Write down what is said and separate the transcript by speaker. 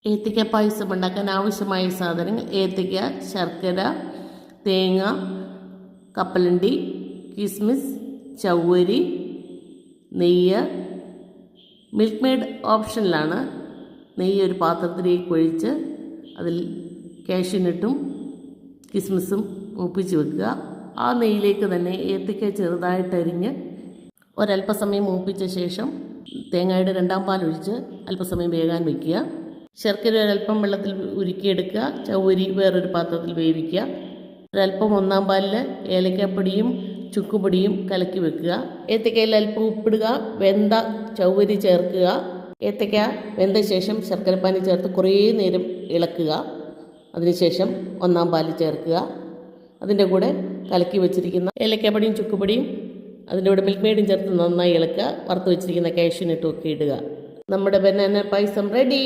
Speaker 1: ഏത്തയ്ക്ക പായസം ഉണ്ടാക്കാൻ ആവശ്യമായ സാധനങ്ങൾ: ഏത്തയ്ക്ക, ശർക്കര, തേങ്ങ, കപ്പലണ്ടി, കിസ്മിസ്, ചവ്വരി, നെയ്യ്. മിൽക്ക് മെയ്ഡ് ഓപ്ഷനിലാണ്. നെയ്യ് ഒരു പാത്രത്തിലേക്ക് ഒഴിച്ച് അതിൽ കാഷ്യൂനട്ടും കിസ്മിസും മൂപ്പിച്ച് വെക്കുക. ആ നെയ്യിലേക്ക് തന്നെ ഏത്തയ്ക്ക ചെറുതായിട്ടരിഞ്ഞ് ഒരല്പസമയം മൂപ്പിച്ച ശേഷം തേങ്ങയുടെ രണ്ടാം പാലൊഴിച്ച് അല്പസമയം വേകാൻ വയ്ക്കുക. ശർക്കര ഒരല്പം വെള്ളത്തിൽ ഉരുക്കിയെടുക്കുക. ചവ്വരി വേറൊരു പാത്രത്തിൽ വേവിക്കുക. ഒരല്പം ഒന്നാം പാലിൽ ഏലക്കാപ്പൊടിയും ചുക്കുപൊടിയും കലക്കി വെക്കുക. ഏത്തയ്ക്കയിൽ അല്പം ഉപ്പിടുക. വെന്ത ചവ്വരി ചേർക്കുക. ഏത്തയ്ക്ക വെന്ത ശേഷം ശർക്കരപ്പാനി ചേർത്ത് കുറേ നേരം ഇളക്കുക. അതിനുശേഷം ഒന്നാം പാല് ചേർക്കുക. അതിൻ്റെ കൂടെ കലക്കി വെച്ചിരിക്കുന്ന ഏലക്കാപ്പൊടിയും ചുക്കുപൊടിയും അതിൻ്റെ കൂടെ മിൽക്ക് മെയ്ഡും ചേർത്ത് നന്നായി ഇളക്കുക. വറുത്ത് വെച്ചിരിക്കുന്ന കാഷ്യൂനട്ടും ഒക്കെ ഇടുക. നമ്മുടെ ബനാന പായസം റെഡി.